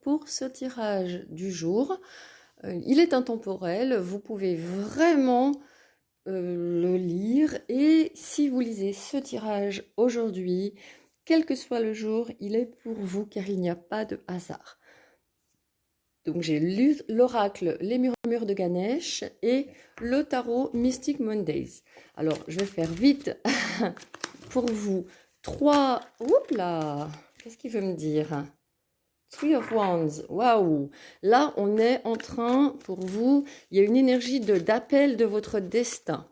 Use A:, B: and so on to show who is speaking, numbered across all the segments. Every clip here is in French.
A: pour ce tirage du jour. Il est intemporel, vous pouvez vraiment le lire et si vous lisez ce tirage aujourd'hui, quel que soit le jour, il est pour vous car il n'y a pas de hasard. Donc j'ai lu l'oracle Les Murmures de Ganesh et le tarot Mystic Mondays. Alors je vais faire vite pour vous. 3, oups là, qu'est-ce qu'il veut me dire? Three of Wands, waouh! Là, on est en train, pour vous, il y a une énergie d'appel de votre destin.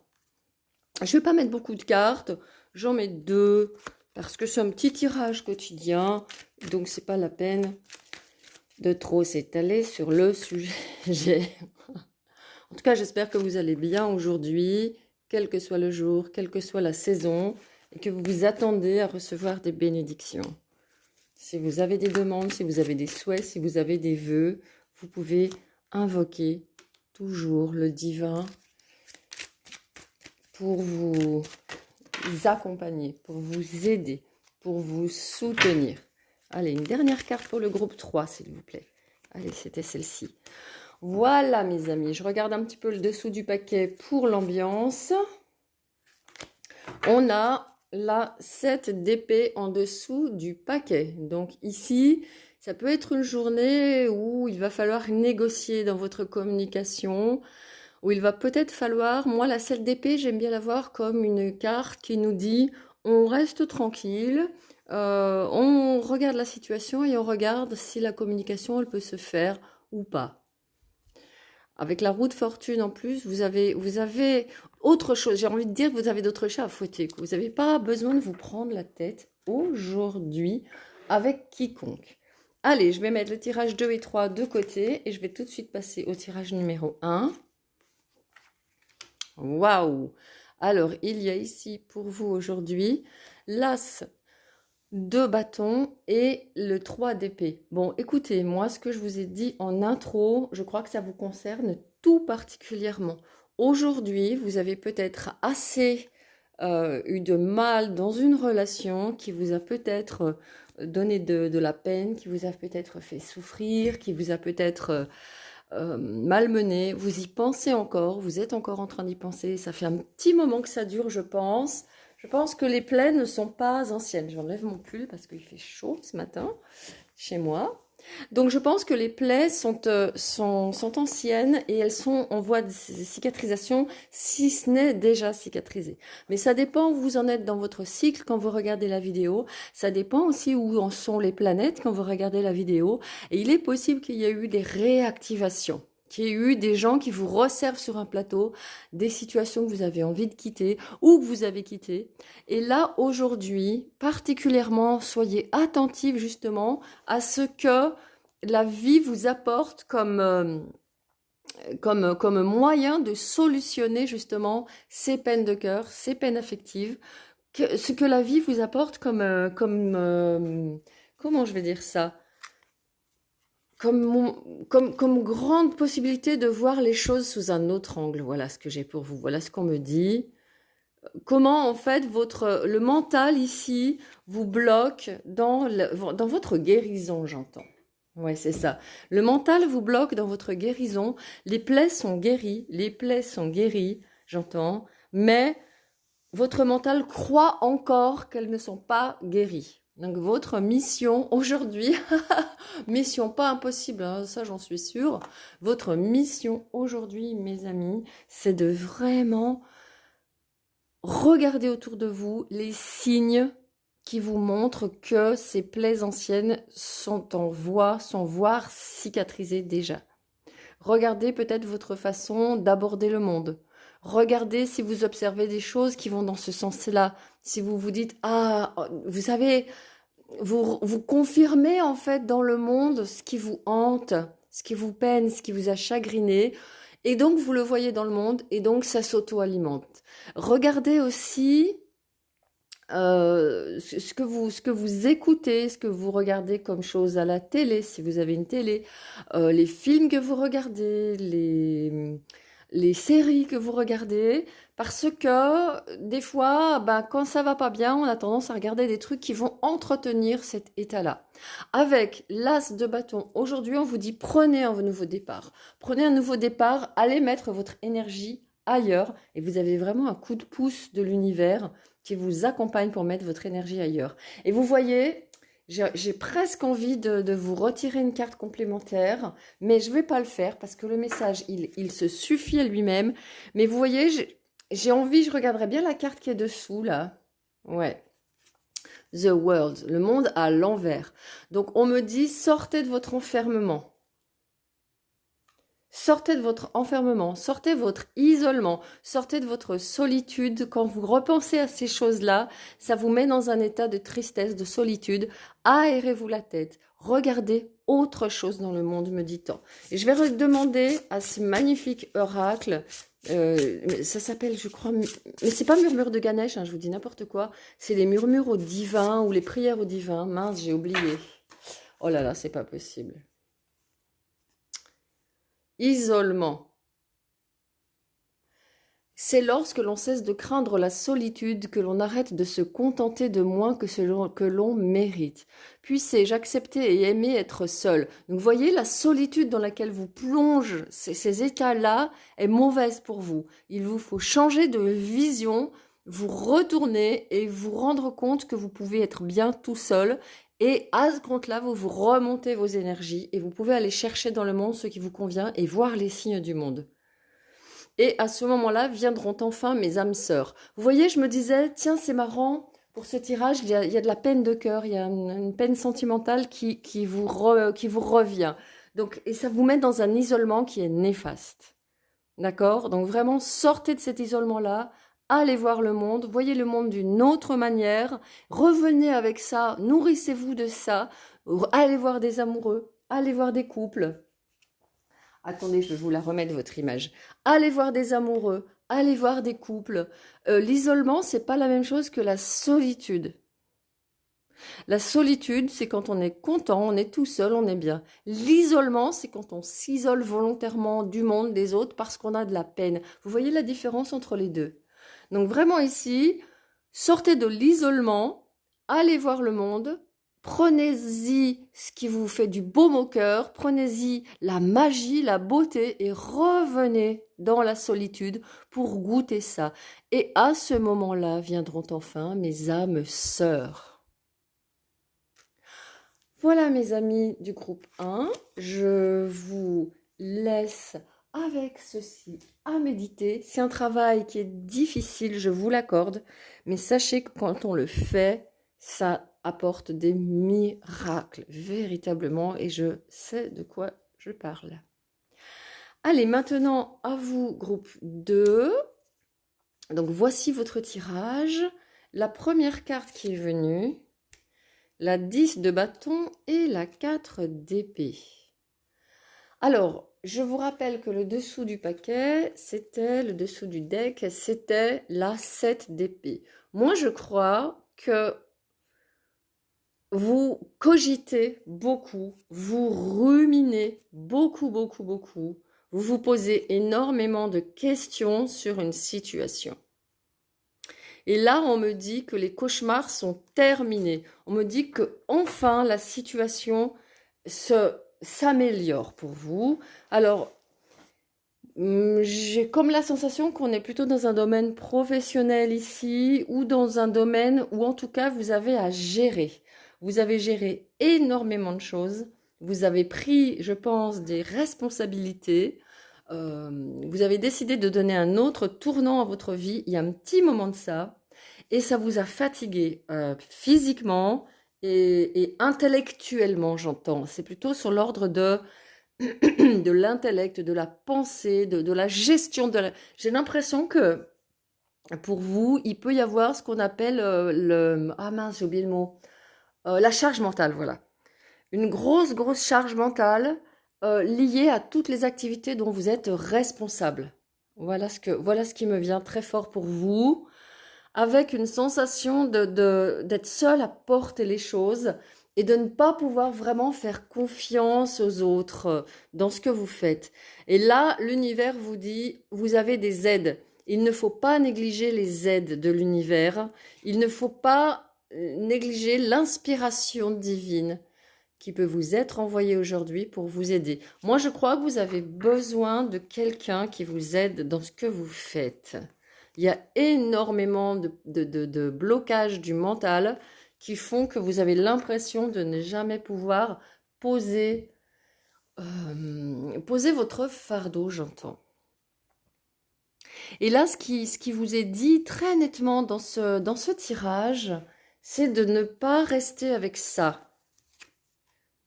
A: Je ne vais pas mettre beaucoup de cartes, j'en mets 2, parce que c'est un petit tirage quotidien, donc c'est pas la peine de trop s'étaler sur le sujet. En tout cas, j'espère que vous allez bien aujourd'hui, quel que soit le jour, quelle que soit la saison, et que vous vous attendez à recevoir des bénédictions. Si vous avez des demandes, si vous avez des souhaits, si vous avez des vœux, vous pouvez invoquer toujours le divin pour vous accompagner, pour vous aider, pour vous soutenir. Allez, une dernière carte pour le groupe 3, s'il vous plaît. Allez, c'était celle-ci. Voilà, mes amis, je regarde un petit peu le dessous du paquet pour l'ambiance. On a la 7 d'épée en dessous du paquet. Donc ici, ça peut être une journée où il va falloir négocier dans votre communication, où il va peut-être falloir, moi la 7 d'épée, j'aime bien la voir comme une carte qui nous dit on reste tranquille, on regarde la situation et on regarde si la communication elle peut se faire ou pas. Avec la roue de fortune en plus, vous avez autre chose. J'ai envie de dire que vous avez d'autres chats à fouetter. Vous n'avez pas besoin de vous prendre la tête aujourd'hui avec quiconque. Allez, je vais mettre le tirage 2 et 3 de côté et je vais tout de suite passer au tirage numéro 1. Waouh! Alors, il y a ici pour vous aujourd'hui l'As de bâton et le 3 d'épée. Bon, écoutez, moi, ce que je vous ai dit en intro, je crois que ça vous concerne tout particulièrement. Aujourd'hui, vous avez peut-être assez eu de mal dans une relation qui vous a peut-être donné de la peine, qui vous a peut-être fait souffrir, qui vous a peut-être malmené. Vous y pensez encore, vous êtes encore en train d'y penser. Ça fait un petit moment que ça dure, je pense. Je pense que les plaies ne sont pas anciennes. J'enlève mon pull parce qu'il fait chaud ce matin chez moi. Donc je pense que les plaies sont anciennes et elles sont en voie de cicatrisation, si ce n'est déjà cicatrisé. Mais ça dépend où vous en êtes dans votre cycle quand vous regardez la vidéo. Ça dépend aussi où en sont les planètes quand vous regardez la vidéo. Et il est possible qu'il y ait eu des réactivations, qu'il y ait eu des gens qui vous resservent sur un plateau, des situations que vous avez envie de quitter ou que vous avez quittées. Et là, aujourd'hui, particulièrement, soyez attentifs justement à ce que la vie vous apporte comme moyen de solutionner justement ces peines de cœur, ces peines affectives, ce que la vie vous apporte comment je vais dire ça? Comme grande possibilité de voir les choses sous un autre angle. Voilà ce que j'ai pour vous. Voilà ce qu'on me dit. Comment en fait le mental ici vous bloque dans votre guérison, j'entends. Ouais, c'est ça. Le mental vous bloque dans votre guérison. Les plaies sont guéries, j'entends. Mais votre mental croit encore qu'elles ne sont pas guéries. Donc votre mission aujourd'hui, mission pas impossible, hein, ça j'en suis sûre. Votre mission aujourd'hui, mes amis, c'est de vraiment regardez autour de vous les signes qui vous montrent que ces plaies anciennes sont voire cicatrisées déjà. Regardez peut-être votre façon d'aborder le monde. Regardez si vous observez des choses qui vont dans ce sens-là. Si vous vous dites, ah, vous savez, vous confirmez en fait dans le monde ce qui vous hante, ce qui vous peine, ce qui vous a chagriné. Et donc, vous le voyez dans le monde et donc ça s'auto-alimente. Regardez aussi ce que vous écoutez, ce que vous regardez comme chose à la télé, si vous avez une télé, les films que vous regardez, les séries que vous regardez, parce que des fois, ben, quand ça va pas bien, on a tendance à regarder des trucs qui vont entretenir cet état-là. Avec l'as de bâton, aujourd'hui, on vous dit prenez un nouveau départ. Prenez un nouveau départ, allez mettre votre énergie ailleurs, et vous avez vraiment un coup de pouce de l'univers qui vous accompagne pour mettre votre énergie ailleurs. Et vous voyez, j'ai presque envie de vous retirer une carte complémentaire, mais je ne vais pas le faire parce que le message, il se suffit à lui-même. Mais vous voyez, j'ai envie, je regarderai bien la carte qui est dessous, là. Ouais. The world, le monde à l'envers. Donc, on me dit, sortez de votre enfermement. Sortez de votre enfermement, sortez de votre isolement, sortez de votre solitude. Quand vous repensez à ces choses-là, ça vous met dans un état de tristesse, de solitude. Aérez-vous la tête. Regardez autre chose dans le monde, me dit-on. Et je vais demander à ce magnifique oracle, ça s'appelle, je crois, mais c'est pas murmure de Ganesh, hein, je vous dis n'importe quoi. C'est les murmures au divin ou les prières au divin. Mince, j'ai oublié. Oh là là, c'est pas possible. Isolement. C'est lorsque l'on cesse de craindre la solitude que l'on arrête de se contenter de moins que ce que l'on mérite. Puissé-je accepter et aimer être seul. Donc vous voyez, la solitude dans laquelle vous plonge ces états-là est mauvaise pour vous. Il vous faut changer de vision, vous retourner et vous rendre compte que vous pouvez être bien tout seul. Et à ce compte-là, vous remontez vos énergies et vous pouvez aller chercher dans le monde ce qui vous convient et voir les signes du monde. Et à ce moment-là, viendront enfin mes âmes sœurs. Vous voyez, je me disais, tiens, c'est marrant, pour ce tirage, il y a de la peine de cœur, il y a une peine sentimentale qui vous revient. Donc, et ça vous met dans un isolement qui est néfaste. D'accord? Donc vraiment, sortez de cet isolement-là, allez voir le monde, voyez le monde d'une autre manière, revenez avec ça, nourrissez-vous de ça, allez voir des amoureux, allez voir des couples. Attendez, je vais vous la remettre, votre image. Allez voir des amoureux, allez voir des couples. L'isolement, c'est pas la même chose que la solitude. La solitude, c'est quand on est content, on est tout seul, on est bien. L'isolement, c'est quand on s'isole volontairement du monde, des autres, parce qu'on a de la peine. Vous voyez la différence entre les deux? Donc vraiment ici, sortez de l'isolement, allez voir le monde, prenez-y ce qui vous fait du baume au cœur, prenez-y la magie, la beauté et revenez dans la solitude pour goûter ça. Et à ce moment-là viendront enfin mes âmes sœurs. Voilà mes amis du groupe 1, je vous laisse avec ceci à méditer. C'est un travail qui est difficile, je vous l'accorde, mais sachez que quand on le fait, ça apporte des miracles, véritablement, et je sais de quoi je parle. Allez, maintenant à vous, groupe 2. Donc voici votre tirage. La première carte qui est venue, la 10 de bâton et la 4 d'épée. Alors, je vous rappelle que le dessous du paquet, c'était, le dessous du deck, c'était la 7 d'épée. Moi, je crois que vous cogitez beaucoup, vous ruminez beaucoup, beaucoup, beaucoup. Vous vous posez énormément de questions sur une situation. Et là, on me dit que les cauchemars sont terminés. On me dit que enfin la situation s'améliore pour vous. Alors, j'ai comme la sensation qu'on est plutôt dans un domaine professionnel ici ou dans un domaine où en tout cas vous avez à gérer. Vous avez géré énormément de choses. Vous avez pris, je pense, des responsabilités. Vous avez décidé de donner un autre tournant à votre vie il y a un petit moment de ça. Et ça vous a fatigué physiquement et intellectuellement, j'entends. C'est plutôt sur l'ordre de l'intellect, de la pensée, de la gestion. J'ai l'impression que pour vous, il peut y avoir ce qu'on appelle Ah mince, j'ai oublié le mot. La charge mentale, voilà. Une grosse, grosse charge mentale liée à toutes les activités dont vous êtes responsable. Voilà ce qui me vient très fort pour vous, avec une sensation d'être seul à porter les choses et de ne pas pouvoir vraiment faire confiance aux autres dans ce que vous faites. Et là, l'univers vous dit, vous avez des aides. Il ne faut pas négliger les aides de l'univers. Il ne faut pas négliger l'inspiration divine qui peut vous être envoyée aujourd'hui pour vous aider. Moi, je crois que vous avez besoin de quelqu'un qui vous aide dans ce que vous faites. Il y a énormément de blocages du mental qui font que vous avez l'impression de ne jamais pouvoir poser, poser votre fardeau, j'entends. Et là, ce qui vous est dit très nettement dans ce tirage, c'est de ne pas rester avec ça.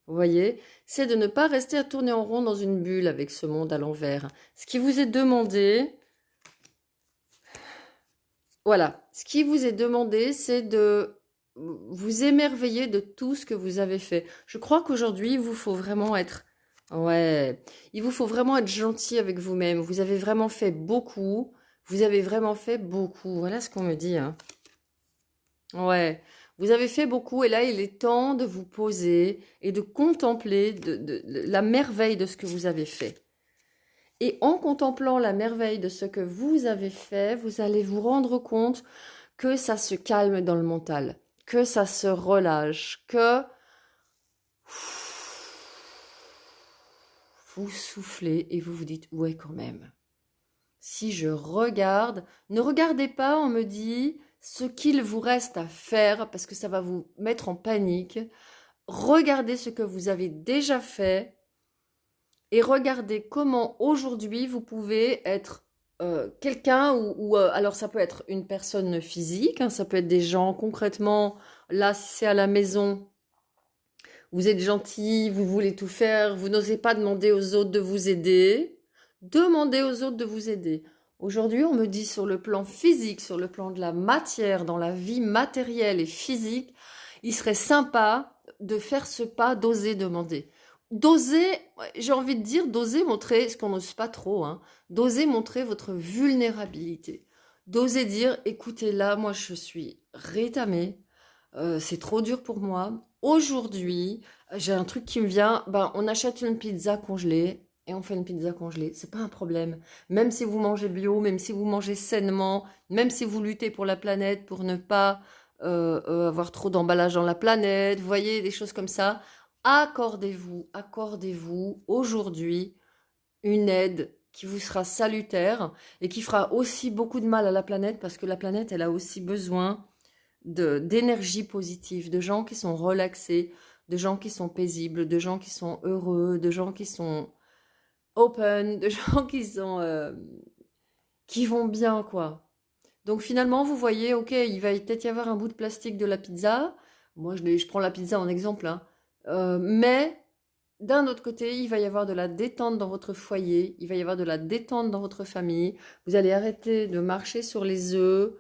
A: Vous voyez, c'est de ne pas rester à tourner en rond dans une bulle avec ce monde à l'envers. Ce qui vous est demandé, voilà, ce qui vous est demandé, c'est de vous émerveiller de tout ce que vous avez fait. Je crois qu'aujourd'hui, il vous faut vraiment être... Ouais, il vous faut vraiment être gentil avec vous-même. Vous avez vraiment fait beaucoup. Vous avez vraiment fait beaucoup. Voilà ce qu'on me dit, hein. Ouais, vous avez fait beaucoup et là, il est temps de vous poser et de contempler la merveille de ce que vous avez fait. Et en contemplant la merveille de ce que vous avez fait, vous allez vous rendre compte que ça se calme dans le mental, que ça se relâche, que vous soufflez et vous vous dites « ouais quand même ». Si je regarde, ne regardez pas, on me dit, ce qu'il vous reste à faire parce que ça va vous mettre en panique. Regardez ce que vous avez déjà fait et regardez comment aujourd'hui vous pouvez être quelqu'un ou alors ça peut être une personne physique, hein, ça peut être des gens concrètement, là si c'est à la maison, vous êtes gentil, vous voulez tout faire, vous n'osez pas demander aux autres de vous aider, demandez aux autres de vous aider. Aujourd'hui, on me dit sur le plan physique, sur le plan de la matière, dans la vie matérielle et physique, il serait sympa de faire ce pas, d'oser demander. D'oser, j'ai envie de dire, d'oser montrer ce qu'on n'ose pas trop, hein, d'oser montrer votre vulnérabilité. D'oser dire, écoutez, là, moi, je suis rétamée, c'est trop dur pour moi. Aujourd'hui, j'ai un truc qui me vient, ben, on achète une pizza congelée et on fait une pizza congelée. C'est pas un problème. Même si vous mangez bio, même si vous mangez sainement, même si vous luttez pour la planète, pour ne pas avoir trop d'emballage dans la planète, vous voyez, des choses comme ça. Accordez-vous aujourd'hui une aide qui vous sera salutaire et qui fera aussi beaucoup de mal à la planète parce que la planète, elle a aussi besoin d'énergie positive, de gens qui sont relaxés, de gens qui sont paisibles, de gens qui sont heureux, de gens qui sont open, de gens qui vont bien, quoi. Donc finalement, vous voyez, ok, il va peut-être y avoir un bout de plastique de la pizza. Moi, je prends la pizza en exemple, hein. Mais d'un autre côté, il va y avoir de la détente dans votre foyer, il va y avoir de la détente dans votre famille. Vous allez arrêter de marcher sur les œufs,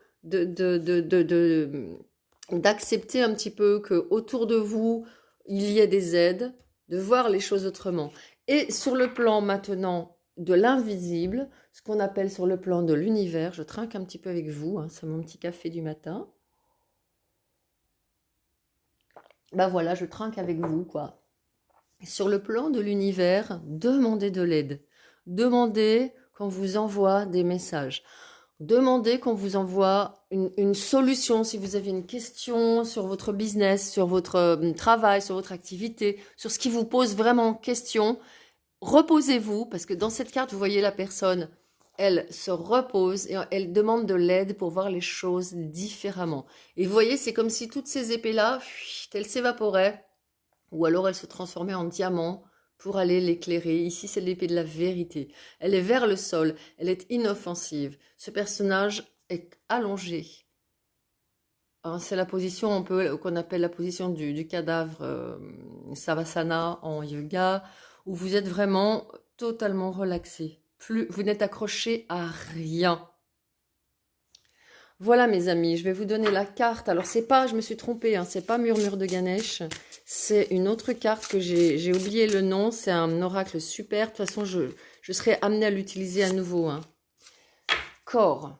A: d'accepter un petit peu que autour de vous, il y ait des aides, de voir les choses autrement. Et sur le plan maintenant de l'invisible, ce qu'on appelle sur le plan de l'univers, je trinque un petit peu avec vous, hein, c'est mon petit café du matin. Ben voilà, je trinque avec vous, quoi. Sur le plan de l'univers, demandez de l'aide. Demandez qu'on vous envoie des messages. Demandez qu'on vous envoie une solution si vous avez une question sur votre business, sur votre travail, sur votre activité, sur ce qui vous pose vraiment question. Reposez-vous, parce que dans cette carte, vous voyez la personne, elle se repose et elle demande de l'aide pour voir les choses différemment. Et vous voyez, c'est comme si toutes ces épées-là, elles s'évaporaient, ou alors elles se transformaient en diamants pour aller l'éclairer. Ici, c'est l'épée de la vérité. Elle est vers le sol, elle est inoffensive. Ce personnage est allongé. C'est la position qu'on appelle la position du cadavre Savasana en yoga, où vous êtes vraiment totalement relaxé. Vous n'êtes accroché à rien. Voilà mes amis, je vais vous donner la carte. Alors c'est pas, je me suis trompée, hein, c'est pas Murmure de Ganesh, c'est une autre carte que j'ai oublié le nom. C'est un oracle super. De toute façon, je serai amenée à l'utiliser à nouveau, hein. Corps.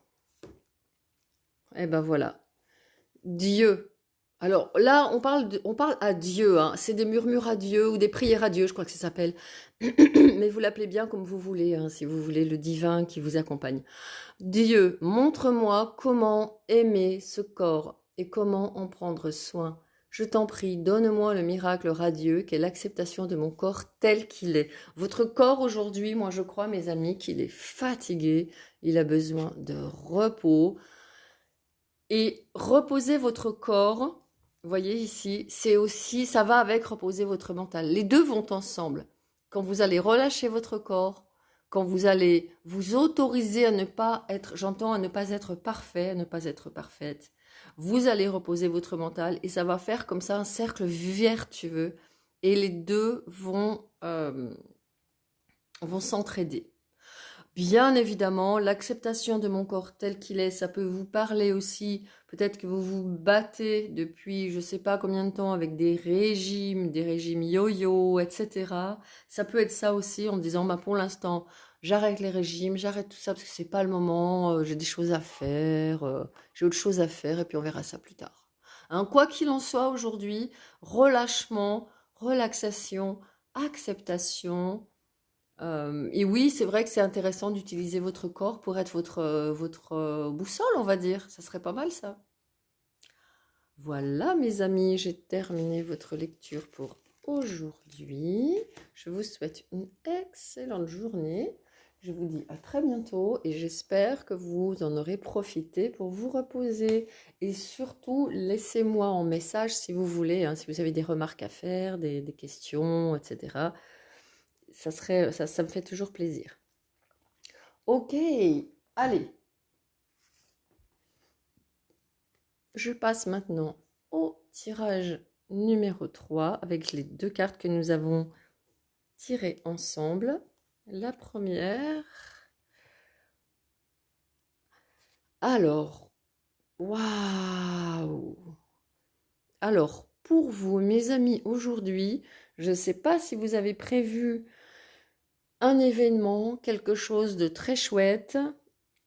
A: Et ben voilà. Dieu. Alors là, on parle à Dieu, hein. C'est des murmures à Dieu ou des prières à Dieu, je crois que ça s'appelle. Mais vous l'appelez bien comme vous voulez, hein, si vous voulez le divin qui vous accompagne. Dieu, montre-moi comment aimer ce corps et comment en prendre soin. Je t'en prie, donne-moi le miracle radieux qu'est l'acceptation de mon corps tel qu'il est. Votre corps aujourd'hui, moi je crois, mes amis, qu'il est fatigué, il a besoin de repos. Et reposer votre corps, vous voyez ici, c'est aussi, ça va avec reposer votre mental. Les deux vont ensemble. Quand vous allez relâcher votre corps, quand vous allez vous autoriser à ne pas être, j'entends, à ne pas être parfait, à ne pas être parfaite, vous allez reposer votre mental et ça va faire comme ça un cercle vertueux et les deux vont s'entraider. Bien évidemment, l'acceptation de mon corps tel qu'il est, ça peut vous parler aussi. Peut-être que vous vous battez depuis je ne sais pas combien de temps avec des régimes yo-yo, etc. Ça peut être ça aussi en disant, bah, pour l'instant, j'arrête les régimes, j'arrête tout ça parce que c'est pas le moment, j'ai des choses à faire, j'ai autre chose à faire et puis on verra ça plus tard. Hein, quoi qu'il en soit aujourd'hui, relâchement, relaxation, acceptation. Et oui, c'est vrai que c'est intéressant d'utiliser votre corps pour être votre boussole, on va dire. Ça serait pas mal, ça. Voilà, mes amis, j'ai terminé votre lecture pour aujourd'hui. Je vous souhaite une excellente journée. Je vous dis à très bientôt et j'espère que vous en aurez profité pour vous reposer. Et surtout, laissez-moi en message si vous voulez, hein, si vous avez des remarques à faire, des questions, etc. Ça me fait toujours plaisir. Ok, allez. Je passe maintenant au tirage numéro 3 avec les deux cartes que nous avons tirées ensemble. La première. Alors, waouh! Alors, pour vous, mes amis, aujourd'hui, je ne sais pas si vous avez prévu un événement, quelque chose de très chouette,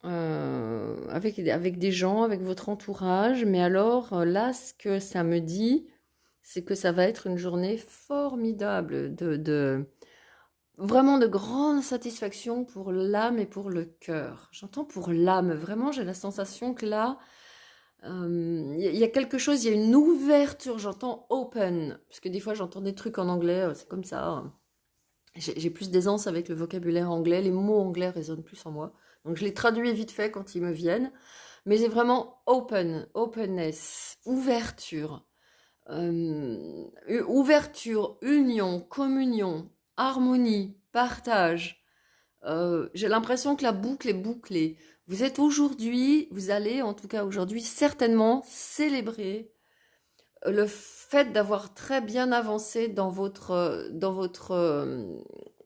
A: avec des gens, avec votre entourage. Mais alors, là, ce que ça me dit, c'est que ça va être une journée formidable, vraiment de grande satisfaction pour l'âme et pour le cœur. J'entends pour l'âme, vraiment, j'ai la sensation que là, il y a quelque chose, il y a une ouverture, j'entends open, parce que des fois j'entends des trucs en anglais, c'est comme ça. J'ai plus d'aisance avec le vocabulaire anglais, les mots anglais résonnent plus en moi. Donc je les traduis vite fait quand ils me viennent. Mais j'ai vraiment openness, ouverture. Ouverture, union, communion, harmonie, partage. J'ai l'impression que la boucle est bouclée. Vous êtes aujourd'hui, vous allez en tout cas aujourd'hui certainement célébrer le fait d'avoir très bien avancé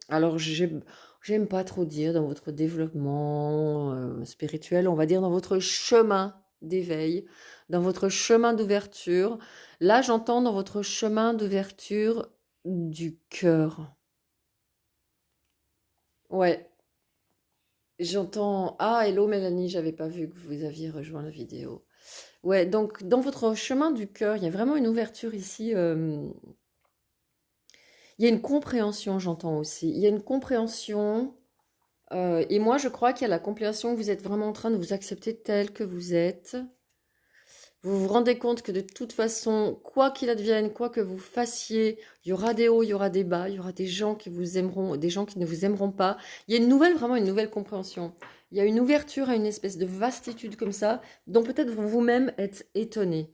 A: alors j'aime pas trop dire dans votre développement spirituel, on va dire dans votre chemin d'éveil, dans votre chemin d'ouverture. Là, j'entends dans votre chemin d'ouverture du cœur. Ouais, j'entends. Ah, hello Mélanie, j'avais pas vu que vous aviez rejoint la vidéo. Ouais, donc dans votre chemin du cœur, il y a vraiment une ouverture ici. Il y a une compréhension, j'entends aussi. Il y a une compréhension. Et moi, je crois qu'il y a la compréhension que vous êtes vraiment en train de vous accepter tel que vous êtes. Vous vous rendez compte que de toute façon, quoi qu'il advienne, quoi que vous fassiez, il y aura des hauts, il y aura des bas, il y aura des gens qui vous aimeront, des gens qui ne vous aimeront pas. Il y a vraiment une nouvelle compréhension. Il y a une ouverture à une espèce de vastitude comme ça, dont peut-être vous-même êtes étonné.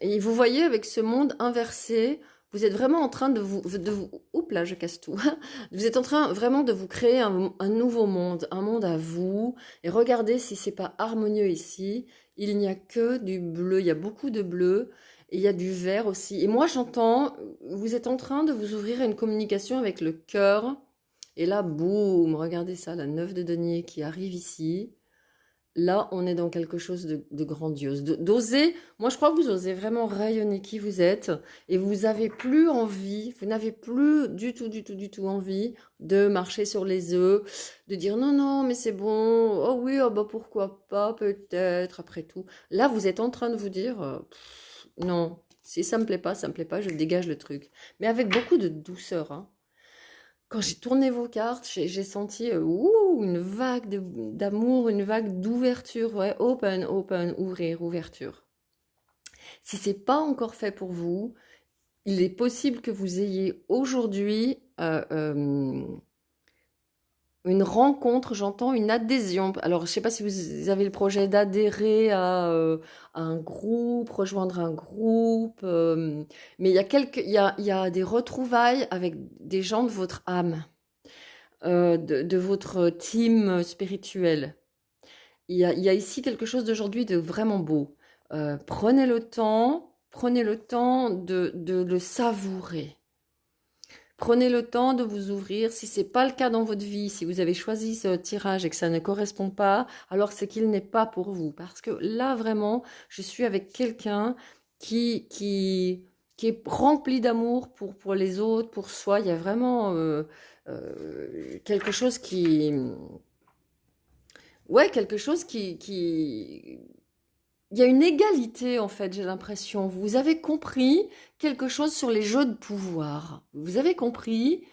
A: Et vous voyez, avec ce monde inversé, vous êtes vraiment en train oups là, je casse tout. Vous êtes en train vraiment de vous créer un nouveau monde, un monde à vous. Et regardez si c'est pas harmonieux ici. Il n'y a que du bleu, il y a beaucoup de bleu. Et il y a du vert aussi. Et moi, j'entends, vous êtes en train de vous ouvrir à une communication avec le cœur. Et là, boum, regardez ça, la 9 de denier qui arrive ici. Là, on est dans quelque chose de grandiose. D'oser, moi je crois que vous osez vraiment rayonner qui vous êtes et vous n'avez plus envie, vous n'avez plus du tout envie de marcher sur les œufs, de dire non, non, mais c'est bon, oh oui, oh bah pourquoi pas, peut-être, après tout. Là, vous êtes en train de vous dire, non, si ça me plaît pas, ça me plaît pas, je dégage le truc. Mais avec beaucoup de douceur, hein. Quand j'ai tourné vos cartes, j'ai senti une vague d'amour, une vague d'ouverture, ouais, open, open, ouvrir, ouverture. Si c'est pas encore fait pour vous, il est possible que vous ayez aujourd'hui une rencontre, j'entends une adhésion. Alors, je sais pas si vous avez le projet d'adhérer à un groupe, rejoindre un groupe, mais il y a des retrouvailles avec des gens de votre âme, de votre team spirituel. Il y a ici quelque chose d'aujourd'hui de vraiment beau. Prenez le temps de le savourer. Prenez le temps de vous ouvrir. Si c'est pas le cas dans votre vie, si vous avez choisi ce tirage et que ça ne correspond pas, alors c'est qu'il n'est pas pour vous. Parce que là, vraiment, je suis avec quelqu'un qui est rempli d'amour pour les autres, pour soi. Il y a vraiment quelque chose qui... Ouais, quelque chose qui... Il y a une égalité, en fait, j'ai l'impression. Vous avez compris quelque chose sur les jeux de pouvoir. Vous avez compris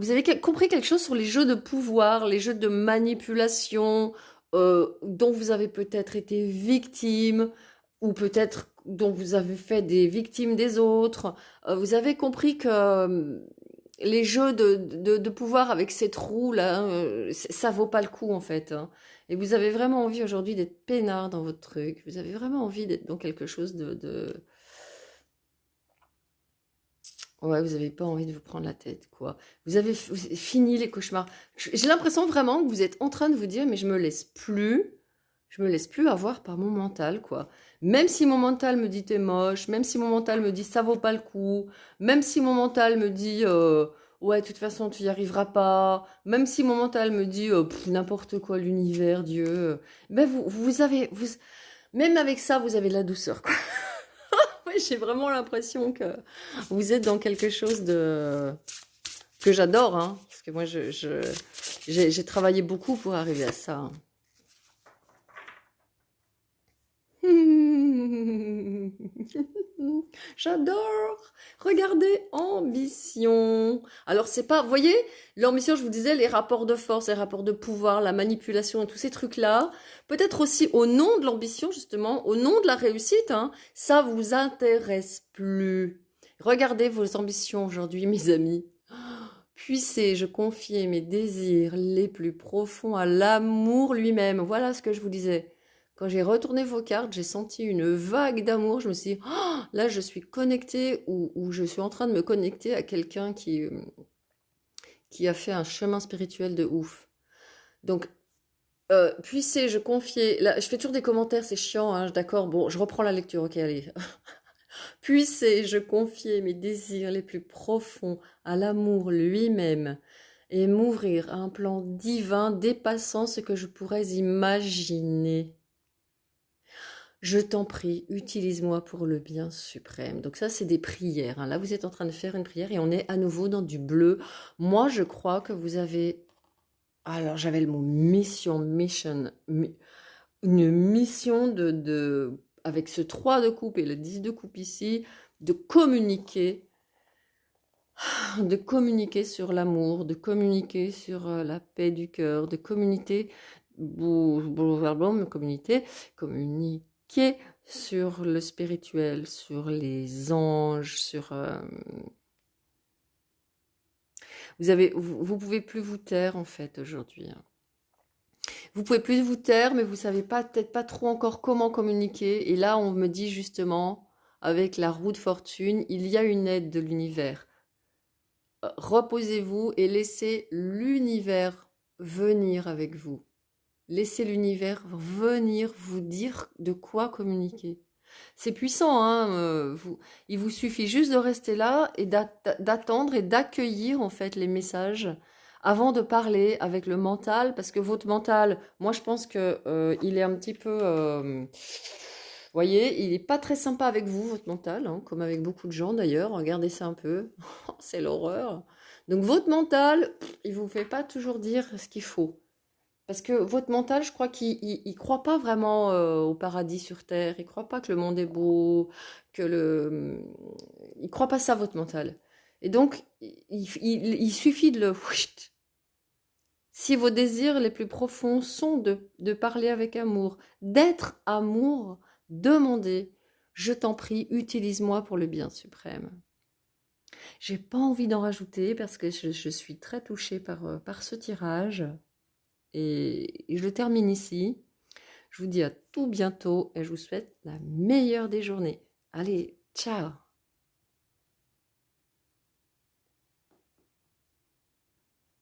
A: quelque chose sur les jeux de pouvoir, les jeux de manipulation, dont vous avez peut-être été victime, ou peut-être dont vous avez fait des victimes des autres. Vous avez compris que les jeux de pouvoir avec ces trous là, ça vaut pas le coup en fait, hein. Et vous avez vraiment envie aujourd'hui d'être peinard dans votre truc. Vous avez vraiment envie d'être dans quelque chose Ouais, vous avez pas envie de vous prendre la tête, quoi. Vous avez fini les cauchemars. J'ai l'impression vraiment que vous êtes en train de vous dire, mais je me laisse plus avoir par mon mental, quoi. Même si mon mental me dit t'es moche, même si mon mental me dit ça vaut pas le coup, même si mon mental me dit ouais, de toute façon tu y arriveras pas, même si mon mental me dit n'importe quoi, l'univers, Dieu, ben même avec ça, vous avez de la douceur, quoi. Ouais, j'ai vraiment l'impression que vous êtes dans quelque chose de que j'adore, hein, parce que moi, j'ai travaillé beaucoup pour arriver à ça. J'adore. Regardez, ambition. Alors, c'est pas, vous voyez, l'ambition, je vous disais, les rapports de force, les rapports de pouvoir, la manipulation, tous ces trucs-là, peut-être aussi au nom de l'ambition, justement, au nom de la réussite, hein, ça vous intéresse plus. Regardez vos ambitions aujourd'hui, mes amis. Puissé-je confier mes désirs les plus profonds à l'amour lui-même. Voilà ce que je vous disais. Quand j'ai retourné vos cartes, j'ai senti une vague d'amour. Je me suis dit, oh, là, je suis connectée ou je suis en train de me connecter à quelqu'un qui a fait un chemin spirituel de ouf. Donc, puissé-je confier... Là, je fais toujours des commentaires, c'est chiant, hein, d'accord. Bon, je reprends la lecture, ok, allez. Puissé-je confier mes désirs les plus profonds à l'amour lui-même et m'ouvrir à un plan divin dépassant ce que je pourrais imaginer. Je t'en prie, utilise-moi pour le bien suprême. Donc ça, c'est des prières, hein. Là, vous êtes en train de faire une prière et on est à nouveau dans du bleu. Moi, je crois que vous avez... Alors, j'avais le mot mission, une mission avec ce 3 de coupe et le 10 de coupe ici, de communiquer sur l'amour, de communiquer sur la paix du cœur, de communiquer sur le spirituel, sur les anges, vous pouvez plus vous taire en fait aujourd'hui, hein. Vous pouvez plus vous taire, mais vous savez pas, peut-être pas trop encore comment communiquer. Et là, on me dit justement, avec la roue de fortune, il y a une aide de l'univers. Reposez-vous et laissez l'univers venir avec vous. Laissez l'univers venir vous dire de quoi communiquer. C'est puissant, hein, il vous suffit juste de rester là et d'attendre et d'accueillir en fait les messages avant de parler avec le mental, parce que votre mental, moi je pense que il est un petit peu, voyez, il n'est pas très sympa avec vous, votre mental, hein, comme avec beaucoup de gens d'ailleurs. Regardez ça un peu, c'est l'horreur. Donc votre mental, il vous fait pas toujours dire ce qu'il faut. Parce que votre mental, je crois qu'il croit pas vraiment au paradis sur Terre. Il croit pas que le monde est beau, que le... Il croit pas ça, votre mental. Et donc, il suffit de le... Si vos désirs les plus profonds sont de parler avec amour, d'être amour, demandez, je t'en prie, utilise-moi pour le bien suprême. J'ai pas envie d'en rajouter parce que je suis très touchée par ce tirage et je le termine ici. Je vous dis à tout bientôt et je vous souhaite la meilleure des journées. Allez, ciao!